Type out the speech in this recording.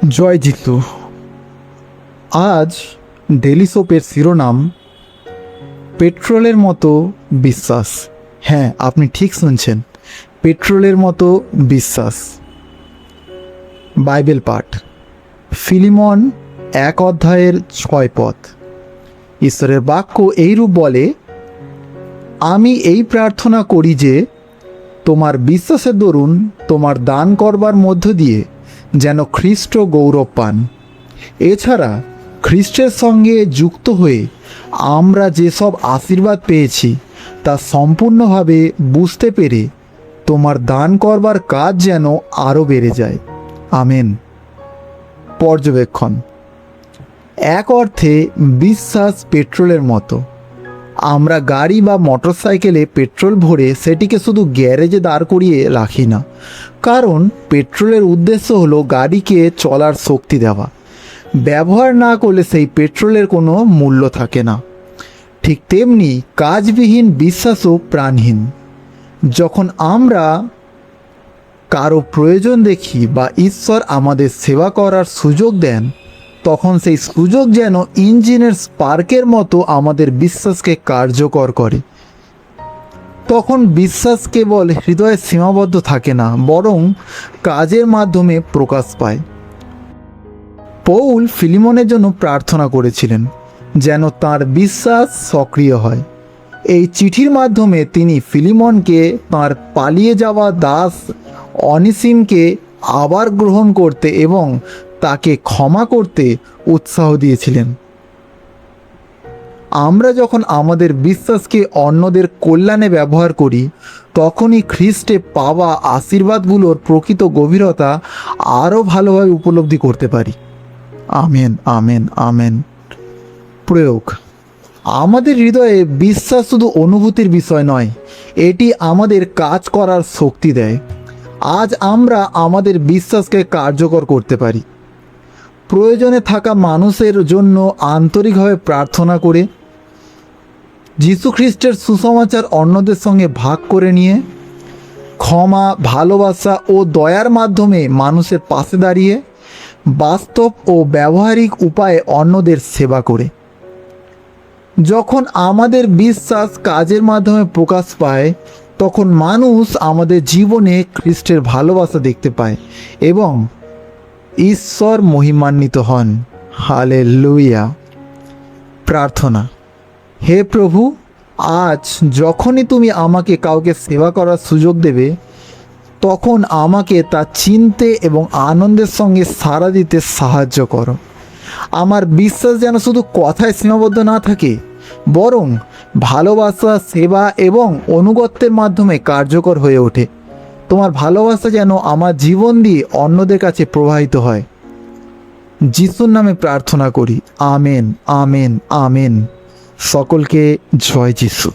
জয় জিতু। আজ ডেলি সোপের শিরোনাম পেট্রোলের মতো বিশ্বাস। হ্যাঁ, আপনি ঠিক শুনছেন, পেট্রোলের মতো বিশ্বাস। বাইবেল পাঠ, ফিলিমন 1:6 ঈশ্বরের বাক্য এইরূপ বলে, আমি এই প্রার্থনা করি যে তোমার বিশ্বাসের দরুন তোমার দান করবার মধ্য দিয়ে যেন খ্রিস্ট গৌরব পান। এছাড়া খ্রিস্টের সঙ্গে যুক্ত হয়ে আমরা যেসব আশীর্বাদ পেয়েছি তা সম্পূর্ণভাবে বুঝতে পেরে তোমার দান করবার কাজ যেন আরও বেড়ে যায়। আমেন। পর্যবেক্ষণ, এক অর্থে বিশ্বাস পেট্রোলের মতো। আমরা গাড়ি বা মোটরসাইকেলে পেট্রোল ভরে সেটিকে শুধু গ্যারেজে দাঁড় করিয়ে রাখি না, কারণ পেট্রোলের উদ্দেশ্য হলো গাড়িকে চলার শক্তি দেওয়া। ব্যবহার না করলে সেই পেট্রোলের কোনো মূল্য থাকে না। ঠিক তেমনি কাজবিহীন বিশ্বাসও প্রাণহীন। যখন আমরা কারো প্রয়োজন দেখি বা ঈশ্বর আমাদের সেবা করার সুযোগ দেন, তখন সেই সুযোগ যেন ইঞ্জিনের স্পার্কের মতো আমাদের বিশ্বাসকে কার্যকর করে। তখন বিশ্বাস কেবল হৃদয়ে সীমাবদ্ধ থাকে না, বরং কাজের মাধ্যমে প্রকাশ পায়। পৌল ফিলিমনের জন্য প্রার্থনা করেছিলেন যেন তার বিশ্বাস সক্রিয় হয়। এই চিঠির মাধ্যমে তিনি ফিলিমনকে তার পালিয়ে যাওয়া দাস অনিসিমকে আবার গ্রহণ করতে এবং তাকে ক্ষমা করতে উৎসাহ দিয়েছিলেন। আমরা যখন আমাদের বিশ্বাসকে অন্যদের কল্যাণে ব্যবহার করি, তখনই খ্রিস্টে পাওয়া আশীর্বাদগুলোর প্রকৃত গভীরতা আরও ভালোভাবে উপলব্ধি করতে পারি। Amen, amen, amen. প্রয়োগ, আমাদের হৃদয়ে বিশ্বাস শুধু অনুভূতির বিষয় নয়, এটি আমাদের কাজ করার শক্তি দেয়। আজ আমরা আমাদের বিশ্বাসকে কার্যকর করতে পারি। প্রয়োজনে থাকা মানুষের জন্য আন্তরিকভাবে প্রার্থনা করে, যীশু খ্রিস্টের সুসমাচার অন্যদের সঙ্গে ভাগ করে নিয়ে, ক্ষমা, ভালোবাসা ও দয়ার মাধ্যমে মানুষের পাশে দাঁড়িয়ে, বাস্তব ও ব্যবহারিক উপায়ে অন্যদের সেবা করে। যখন আমাদের বিশ্বাস কাজের মাধ্যমে প্রকাশ পায়, তখন মানুষ আমাদের জীবনে খ্রিস্টের ভালোবাসা দেখতে পায় এবং ঈশ্বর মহিমান্বিত হন। হালেলুয়া। প্রার্থনা, হে প্রভু, আজ যখনই তুমি আমাকে কাউকে সেবা করার সুযোগ দেবে, তখন আমাকে তা চিনতে এবং আনন্দের সঙ্গে সাড়া দিতে সাহায্য করো। আমার বিশ্বাস যেন শুধু কথায় সীমাবদ্ধ না থাকে, বরং ভালোবাসা, সেবা এবং অনুগত্যের মাধ্যমে কার্যকর হয়ে ওঠে। তোমার ভালোবাসা যেন আমার জীবন দিয়ে অন্যদের কাছে প্রবাহিত হয়। যিশুর নামে প্রার্থনা করি। Amen, amen, amen. সকলকে জয় যিশু।